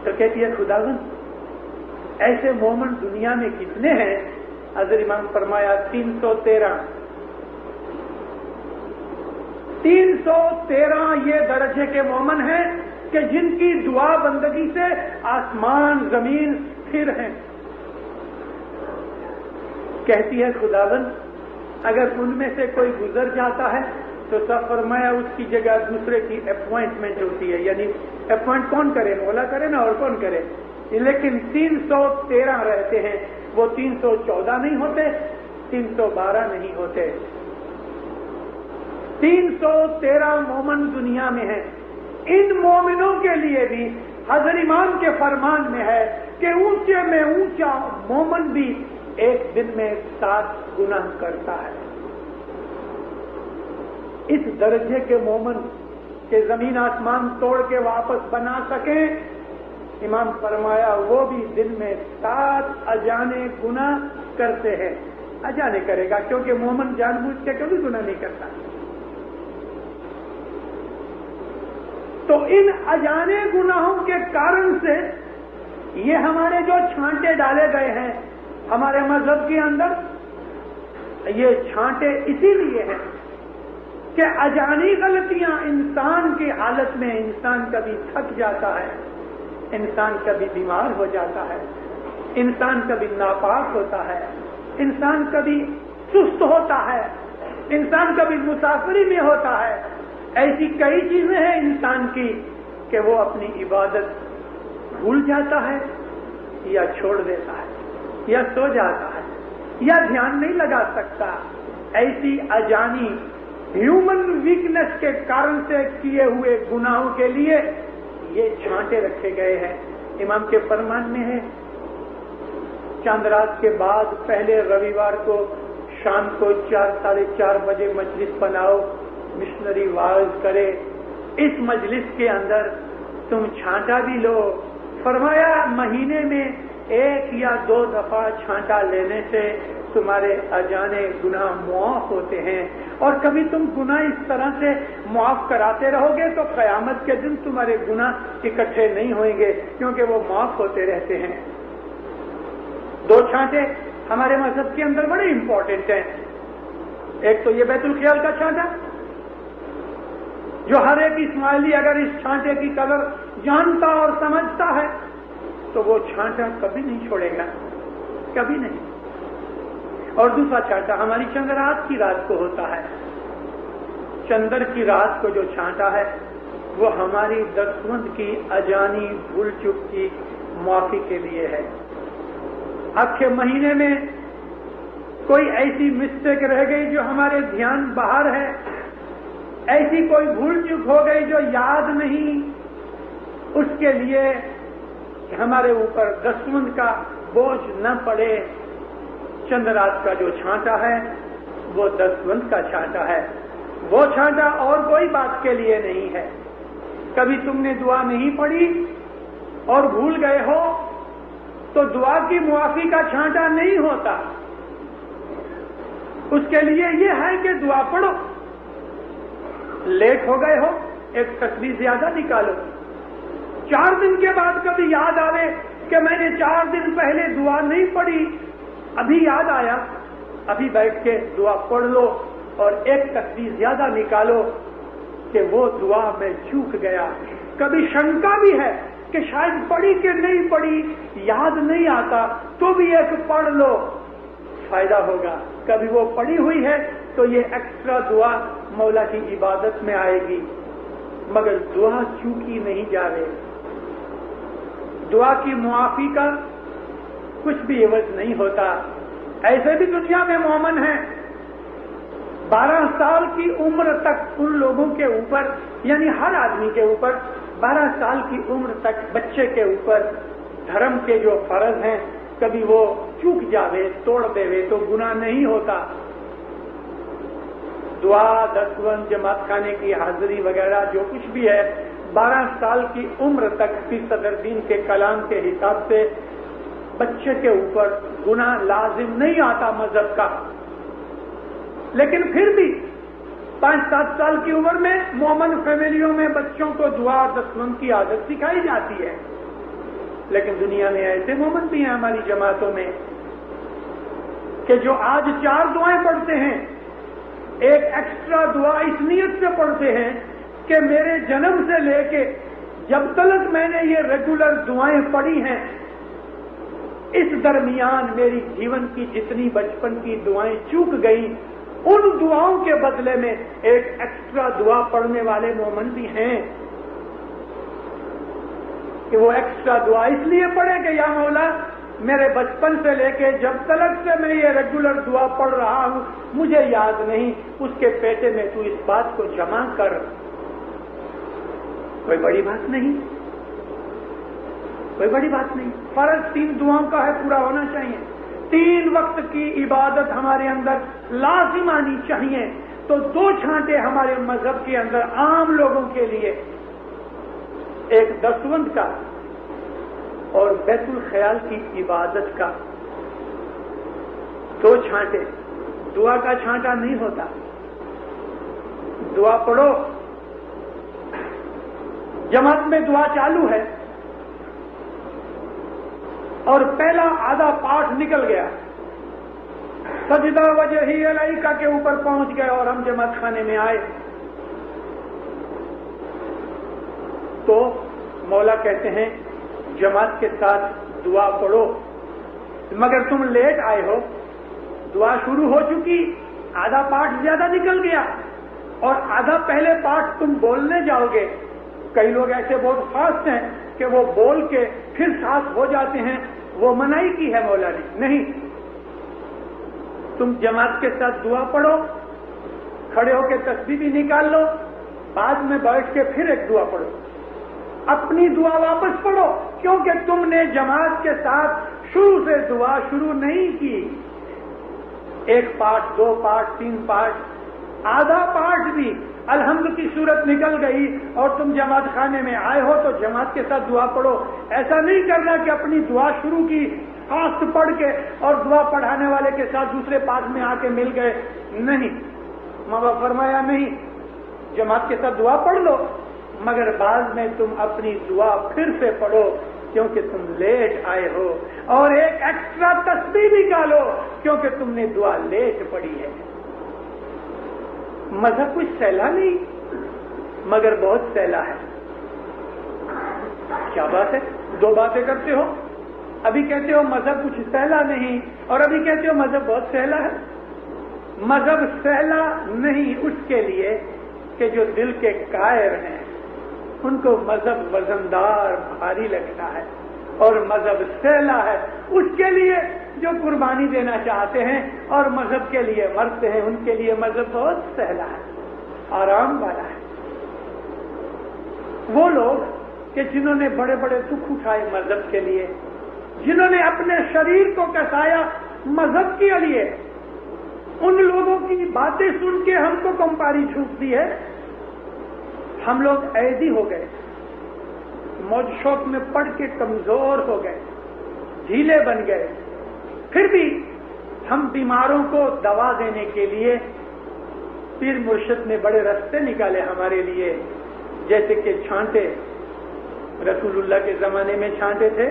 تو کہتی ہے خداوند ایسے مومن دنیا میں کتنے ہیں حضرت امام فرمایا 313 یہ درجے کے مومن ہیں کہ جن کی دعا بندگی سے آسمان زمین ستھر ہیں. کہتی ہے خداوند اگر ان میں سے کوئی گزر جاتا ہے تو سب فرمایا اس کی جگہ دوسرے کی اپوائنٹمنٹ ہوتی ہے. یعنی اپوائنٹ کون کرے؟ مولا کرے نا، اور کون کرے. لیکن 313 رہتے ہیں، وہ 314 نہیں ہوتے، 312 نہیں ہوتے. 313 مومن دنیا میں ہیں. ان مومنوں کے لیے بھی حضرت امام کے فرمان میں ہے کہ اونچے میں اونچا مومن بھی ایک دن میں 7 گناہ کرتا ہے. اس درجے کے مومن کہ زمین آسمان توڑ کے واپس بنا سکیں، امام فرمایا وہ بھی دن میں 7 اجانے گناہ کرتے ہیں. اجانے کرے گا کیونکہ مومن جان بوجھ کے کبھی گناہ نہیں کرتا. تو ان اجانے گناہوں کے کارن سے یہ ہمارے جو چھانٹے ڈالے گئے ہیں ہمارے مذہب کے اندر، یہ چھانٹے اسی لیے ہیں کہ اجانی غلطیاں انسان کی حالت میں انسان کبھی تھک جاتا ہے، انسان کبھی بیمار ہو جاتا ہے، انسان کبھی ناپاک ہوتا ہے، انسان کبھی سست ہوتا ہے، انسان کبھی مسافری میں ہوتا ہے. ایسی کئی چیزیں ہیں انسان کی کہ وہ اپنی عبادت بھول جاتا ہے یا چھوڑ دیتا ہے یا سو جاتا ہے یا دھیان نہیں لگا سکتا. ایسی اجانی ہیومن ویکنس کے کارن سے کیے ہوئے گناہوں کے لیے یہ چھانٹے رکھے گئے ہیں. امام کے فرمان میں ہے چاند رات کے بعد پہلے رویوار کو شام کو 4-4:30 بجے مجلس بناؤ، مشنری واعظ کرے. اس مجلس کے اندر تم چھانٹا بھی لو. فرمایا مہینے میں 1 یا 2 دفعہ چھانٹا لینے سے تمہارے اجانے گناہ معاف ہوتے ہیں. اور کبھی تم گناہ اس طرح سے معاف کراتے رہو گے تو قیامت کے دن تمہارے گناہ اکٹھے نہیں ہوئیں گے کیونکہ وہ معاف ہوتے رہتے ہیں. 2 چھانٹے ہمارے مذہب کے اندر بڑے امپورٹنٹ ہیں. ایک تو یہ بیت الخیال کا چھانٹا جو ہر ایک اسماعیلی اگر اس چھانٹے کی قدر جانتا اور سمجھتا ہے تو وہ چھانٹا کبھی نہیں چھوڑے گا، کبھی نہیں. اور دوسرا چھانٹا ہماری چندرات کی رات کو ہوتا ہے. چندر کی رات کو جو چھانٹا ہے وہ ہماری دستمند کی اجانی بھول چک کی معافی کے لیے ہے. اکھے مہینے میں کوئی ایسی مسٹیک رہ گئی جو ہمارے دھیان باہر ہے، ایسی کوئی بھول چک ہو گئی جو یاد نہیں، اس کے لیے ہمارے اوپر دستمند کا بوجھ نہ پڑے. چند رات کا جو چھانٹا ہے وہ دستمند کا چھانٹا ہے. وہ چھانٹا اور کوئی بات کے لیے نہیں ہے. کبھی تم نے دعا نہیں پڑھی اور بھول گئے ہو تو دعا کی معافی کا چھانٹا نہیں ہوتا. اس کے لیے یہ ہے کہ دعا پڑھو. لیٹ ہو گئے ہو ایک تسبیح زیادہ نکالو. 4 دن کے بعد کبھی یاد آوے کہ میں نے 4 دن پہلے دعا نہیں پڑھی، ابھی یاد آیا، ابھی بیٹھ کے دعا پڑھ لو اور ایک تسبیح زیادہ نکالو کہ وہ دعا میں چوک گیا. کبھی شنکا بھی ہے کہ شاید پڑھی کہ نہیں پڑھی، یاد نہیں آتا، تو بھی ایک پڑھ لو، فائدہ ہوگا. کبھی وہ پڑھی ہوئی ہے تو یہ ایکسٹرا دعا مولا کی عبادت میں آئے گی. مگر دعا چوکی نہیں جا رہے. دعا کی معافی کا کچھ بھی عوض نہیں ہوتا. ایسے بھی دنیا میں مومن ہیں 12 سال کی عمر تک ان لوگوں کے اوپر، یعنی ہر آدمی کے اوپر 12 سال کی عمر تک بچے کے اوپر دھرم کے جو فرض ہیں کبھی وہ چوک جاوے، توڑ دے تو گناہ نہیں ہوتا. دعا، دستوند، جماعت خانے کی حاضری وغیرہ جو کچھ بھی ہے 12 سال کی عمر تک فی صدر دین کے کلام کے حساب سے بچے کے اوپر گناہ لازم نہیں آتا مذہب کا. لیکن پھر بھی 5-7 سال کی عمر میں مومن فیملیوں میں بچوں کو دعا اور دستمند کی عادت سکھائی جاتی ہے. لیکن دنیا میں ایسے مومن بھی ہیں ہماری جماعتوں میں کہ جو آج 4 دعائیں پڑھتے ہیں، ایک ایکسٹرا دعا اس نیت سے پڑھتے ہیں کہ میرے جنم سے لے کے جب تک میں نے یہ ریگولر دعائیں پڑھی ہیں، اس درمیان میری جیون کی جتنی بچپن کی دعائیں چوک گئی، ان دعاؤں کے بدلے میں ایک ایکسٹرا دعا پڑھنے والے مومن بھی ہیں کہ وہ ایکسٹرا دعا اس لیے پڑھے کہ یا مولا میرے بچپن سے لے کے جب تلک سے میں یہ ریگولر دعا پڑھ رہا ہوں، مجھے یاد نہیں، اس کے پیٹے میں تو اس بات کو جمع کر۔ کوئی بڑی بات نہیں، کوئی بڑی بات نہیں۔ فرض 3 دعاؤں کا ہے، پورا ہونا چاہیے۔ 3 وقت کی عبادت ہمارے اندر لازم آنی چاہیے۔ تو 2 چھانٹے ہمارے مذہب کے اندر عام لوگوں کے لیے، ایک دسوند کا اور بیت الخیال کی عبادت کا، 2 چھانٹے۔ دعا کا چھانٹا نہیں ہوتا، دعا پڑھو، جماعت میں دعا چالو ہے اور پہلا آدھا پاٹھ نکل گیا، سجدہ وجہی علیکہ کے اوپر پہنچ گئے اور ہم جماعت خانے میں آئے، تو مولا کہتے ہیں جماعت کے ساتھ دعا پڑھو، مگر تم لیٹ آئے ہو، دعا شروع ہو چکی، آدھا پاٹھ زیادہ نکل گیا اور آدھا پہلے پاٹھ تم بولنے جاؤ گے۔ کئی لوگ ایسے بہت فاسٹ ہیں کہ وہ بول کے پھر سانس ہو جاتے ہیں، وہ منائی کی ہے مولا نے، نہیں، تم جماعت کے ساتھ دعا پڑھو، کھڑے ہو کے تسبیح بھی نکال لو، بعد میں بیٹھ کے پھر ایک دعا پڑھو، اپنی دعا واپس پڑھو، کیونکہ تم نے جماعت کے ساتھ شروع سے دعا شروع نہیں کی۔ 1 پاٹھ، 2 پاٹھ، 3 پاٹھ، آدھا پاٹھ بھی الحمد کی صورت نکل گئی اور تم جماعت خانے میں آئے ہو تو جماعت کے ساتھ دعا پڑھو۔ ایسا نہیں کرنا کہ اپنی دعا شروع کی فاسٹ پڑھ کے اور دعا پڑھانے والے کے ساتھ دوسرے پاس میں آ کے مل گئے، نہیں، مولا فرمایا نہیں، جماعت کے ساتھ دعا پڑھ لو مگر بعد میں تم اپنی دعا پھر سے پڑھو کیونکہ تم لیٹ آئے ہو، اور ایک ایکسٹرا تسبیح بھی نکالو کیونکہ تم نے دعا لیٹ پڑھی ہے۔ مذہب کچھ سہلا نہیں مگر بہت سہلا ہے۔ کیا بات ہے، 2 باتیں کرتے ہو، ابھی کہتے ہو مذہب کچھ سہلا نہیں اور ابھی کہتے ہو مذہب بہت سہلا ہے۔ مذہب سہلا نہیں اس کے لیے کہ جو دل کے قائر ہیں، ان کو مذہب وزندار بھاری لگتا ہے، اور مذہب سہلا ہے اس کے لیے جو قربانی دینا چاہتے ہیں اور مذہب کے لیے مرتے ہیں، ان کے لیے مذہب بہت سہلا ہے، آرام والا ہے۔ وہ لوگ کہ جنہوں نے بڑے بڑے دکھ اٹھائے مذہب کے لیے، جنہوں نے اپنے شریر کو کسایا مذہب کے لیے، ان لوگوں کی باتیں سن کے ہم کو کمپاری چھوٹتی ہے۔ ہم لوگ عیدی ہو گئے، موج شوق میں پڑھ کے کمزور ہو گئے، ڈھیلے بن گئے، پھر بھی ہم بیماروں کو دوا دینے کے لیے پیر مرشد نے بڑے راستے نکالے ہمارے لیے، جیسے کہ چھانٹے، رسول اللہ کے زمانے میں چھانٹے تھے،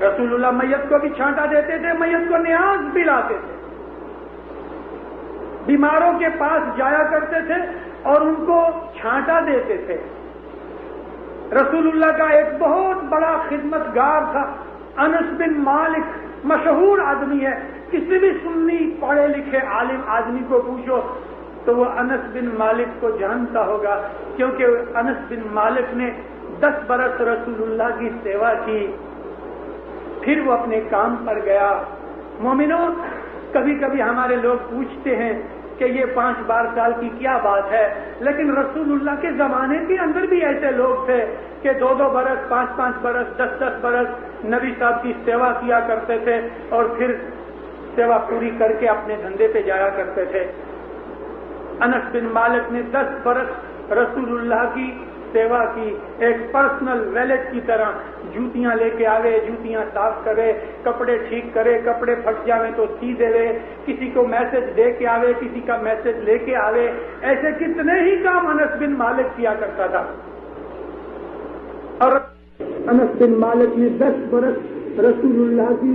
رسول اللہ میت کو بھی چھانٹا دیتے تھے، میت کو نیاز بھی لاتے تھے، بیماروں کے پاس جایا کرتے تھے اور ان کو چھانٹا دیتے تھے۔ رسول اللہ کا ایک بہت بڑا خدمت گار تھا، انس بن مالک، مشہور آدمی ہے، کسی بھی سنی پڑھے لکھے عالم آدمی کو پوچھو تو وہ انس بن مالک کو جانتا ہوگا، کیونکہ انس بن مالک نے 10 برس رسول اللہ کی سیوا کی، پھر وہ اپنے کام پر گیا۔ مومنوں، کبھی کبھی ہمارے لوگ پوچھتے ہیں کہ یہ 5 سال کی کیا بات ہے، لیکن رسول اللہ کے زمانے کے اندر بھی ایسے لوگ تھے کہ 2 برس، 5 برس، 10 برس نبی صاحب کی سیوا کیا کرتے تھے اور پھر سیوا پوری کر کے اپنے دھندے پہ جایا کرتے تھے۔ انس بن مالک نے 10 برس رسول اللہ کی سیوا کی، ایک پرسنل ویلٹ کی طرح، جوتیاں لے کے آوے، جوتیاں صاف کرے، کپڑے ٹھیک کرے، کپڑے پھٹ جاوے تو سی دے، کسی کو میسج دے کے آوے، کسی کا میسج لے کے آوے، ایسے کتنے ہی کام انس بن مالک کیا کرتا تھا۔ اور انس بن مالک نے 10 برس رسول اللہ کی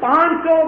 500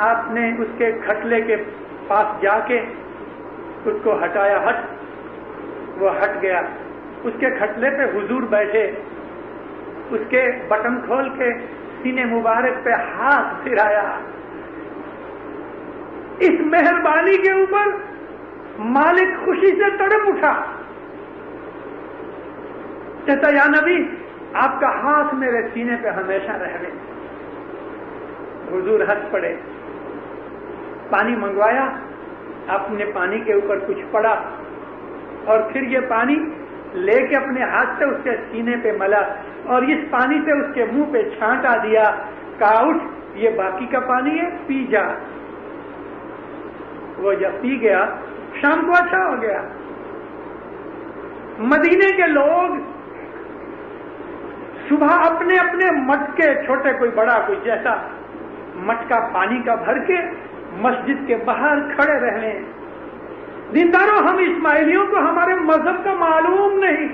آپ نے اس کے کھٹلے کے پاس جا کے اس کو ہٹایا، وہ ہٹ گیا۔ اس کے کھٹلے پہ حضور بیٹھے، اس کے بٹن کھول کے سینے مبارک پہ ہاتھ پھرایا۔ اس مہربانی کے اوپر مالک خوشی سے تڑپ اٹھا، کہتا یا نبی آپ کا ہاتھ میرے سینے پہ ہمیشہ رہے۔ حضور ہنس پڑے، پانی منگوایا، آپ نے پانی کے اوپر کچھ پڑا اور پھر یہ پانی لے کے اپنے ہاتھ سے اس کے سینے پہ ملا اور اس پانی سے اس کے منہ پہ چھانٹا دیا، کہا اٹھ یہ باقی کا پانی ہے، پی جا۔ وہ جب پی گیا شام کو اچھا ہو گیا۔ مدینے کے لوگ صبح اپنے اپنے مٹکے، چھوٹے کوئی بڑا کوئی جیسا، مٹکا پانی کا بھر کے مسجد کے باہر کھڑے رہے ہیں۔ دینداروں، ہم اسماعیلیوں کو ہمارے مذہب کا معلوم نہیں،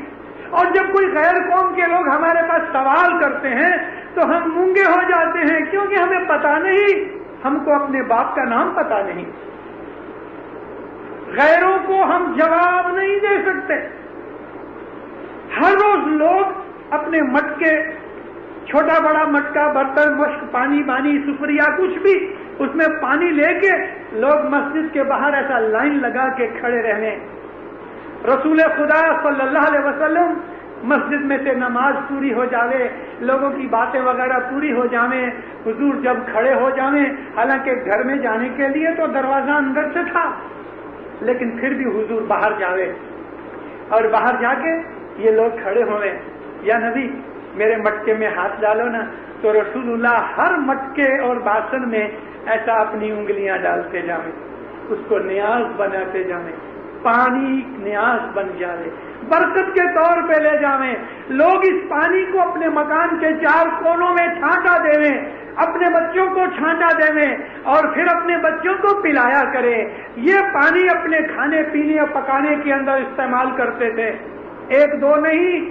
اور جب کوئی غیر قوم کے لوگ ہمارے پاس سوال کرتے ہیں تو ہم مونگے ہو جاتے ہیں، کیونکہ ہمیں پتا نہیں، ہم کو اپنے باپ کا نام پتا نہیں، غیروں کو ہم جواب نہیں دے سکتے۔ ہر روز لوگ اپنے مٹکے، چھوٹا بڑا مٹکا، برتن، مشک، پانی بانی، سفریا، کچھ بھی، اس میں پانی لے کے لوگ مسجد کے باہر ایسا لائن لگا کے کھڑے رہنے۔ رسول خدا صلی اللہ علیہ وسلم مسجد میں سے نماز پوری ہو جاوے، لوگوں کی باتیں وغیرہ پوری ہو جاویں، حضور جب کھڑے ہو جاویں، حالانکہ گھر میں جانے کے لیے تو دروازہ اندر سے تھا، لیکن پھر بھی حضور باہر جاوے اور باہر جا کے یہ لوگ کھڑے ہوئے، یا نبی میرے مٹکے میں ہاتھ ڈالو نا، تو رسول اللہ ہر مٹکے اور باسن میں ایسا اپنی انگلیاں ڈالتے جاویں، اس کو نیاز بناتے جاویں، پانی نیاز بن جاوے، برکت کے طور پہ لے جاویں، لوگ اس پانی کو اپنے مکان کے 4 کونوں میں چھانٹا دیویں، اپنے بچوں کو چھانٹا دیویں اور پھر اپنے بچوں کو پلایا کریں۔ یہ پانی اپنے کھانے پینے اور پکانے کے اندر استعمال کرتے تھے، 1-2 نہیں،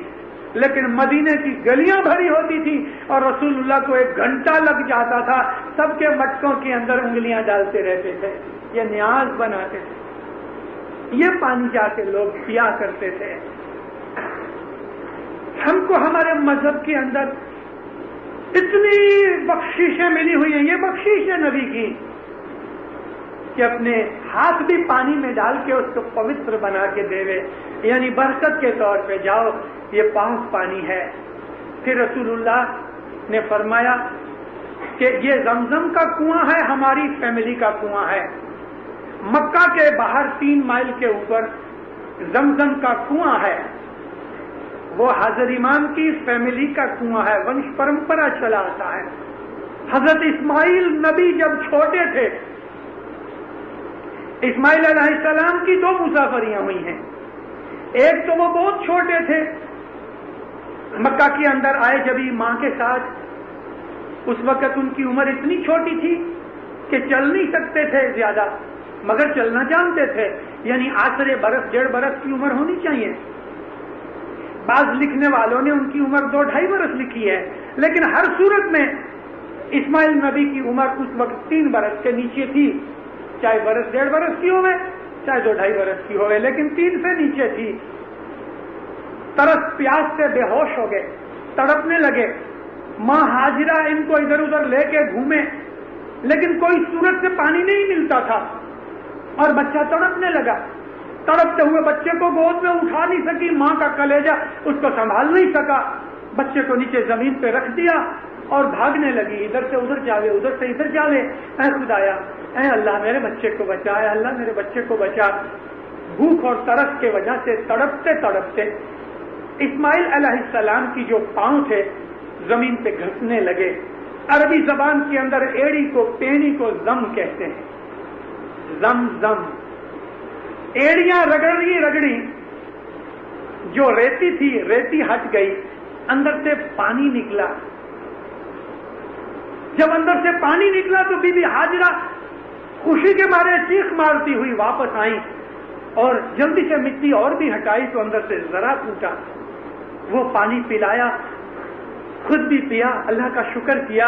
لیکن مدینے کی گلیاں بھری ہوتی تھی اور رسول اللہ کو 1 گھنٹہ لگ جاتا تھا، سب کے مٹکوں کے اندر انگلیاں ڈالتے رہتے تھے، یہ نیاز بناتے تھے، یہ پانی جا کے لوگ پیا کرتے تھے۔ ہم کو ہمارے مذہب کے اندر اتنی بخششیں ملی ہوئی ہیں، یہ بخشش ہے نبی کی کہ اپنے ہاتھ بھی پانی میں ڈال کے اس کو پوتر بنا کے دیوے، یعنی برکت کے طور پہ جاؤ، یہ پاک پانی ہے۔ پھر رسول اللہ نے فرمایا کہ یہ زمزم کا کنواں ہے، ہماری فیملی کا کنواں ہے۔ مکہ کے باہر 3 مائل کے اوپر زمزم کا کنواں ہے، وہ حضرت امام کی فیملی کا کنواں ہے، ونش پرمپرا چلا آتا ہے۔ حضرت اسماعیل نبی جب چھوٹے تھے، اسماعیل علیہ السلام کی 2 مسافریاں ہوئی ہیں، ایک تو وہ بہت چھوٹے تھے، مکہ کے اندر آئے جبھی ماں کے ساتھ، اس وقت ان کی عمر اتنی چھوٹی تھی کہ چل نہیں سکتے تھے زیادہ، مگر چلنا جانتے تھے، یعنی آسرے برس 1.5 برس کی عمر ہونی چاہیے۔ بعض لکھنے والوں نے ان کی عمر 2-2.5 برس لکھی ہے، لیکن ہر صورت میں اسماعیل نبی کی عمر اس وقت 3 برس کے نیچے تھی، چاہے برس 1.5 برس کی ہوئے چاہے 2-2.5 برس کی ہوئے، لیکن 3 سے نیچے تھی۔ ترس پیاس سے بے ہوش ہو گئے، تڑپنے لگے، ماں ہاجرہ ان کو ادھر ادھر لے کے گھومے، لیکن کوئی صورت سے پانی نہیں ملتا تھا اور بچہ تڑپنے لگا، تڑپتے ہوئے بچے کو گود میں اٹھا نہیں سکی، ماں کا کلیجہ اس کو سنبھال نہیں سکا، بچے کو نیچے زمین پہ رکھ دیا اور بھاگنے لگی، ادھر سے ادھر جاوے ادھر سے ادھر جاوے، اے خدایا، اے اللہ میرے بچے کو بچا، اے اللہ میرے بچے کو بچا۔ بھوک اور ترس کے وجہ سے تڑپتے تڑپتے اسماعیل علیہ السلام کی جو پاؤں تھے زمین پہ گھسنے لگے۔ عربی زبان کے اندر ایڑی کو پینی کو زم کہتے ہیں، زم زم، ایڑیاں رگڑی جو ریتی تھی، ریتی ہٹ گئی، اندر سے پانی نکلا۔ جب اندر سے پانی نکلا تو بی بی ہاجرہ خوشی کے مارے چیخ مارتی ہوئی واپس آئی اور جلدی سے مٹی اور بھی ہٹائی تو اندر سے ذرا ٹوٹا، وہ پانی پلایا، خود بھی پیا، اللہ کا شکر کیا،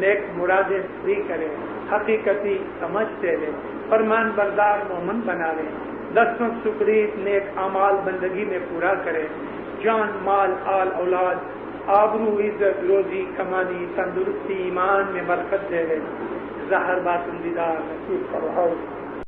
نیک مرادیں پوری کرے، حقیقتی سمجھ دے لے، فرمان بردار مومن بنا لے، دستوں شکریت نیک اعمال بندگی میں پورا کرے، جان مال آل اولاد آبرو عزت روزی کمانی تندرستی ایمان میں برکت دے لے، ظاہر باطن دیدار نصیب فرمائے۔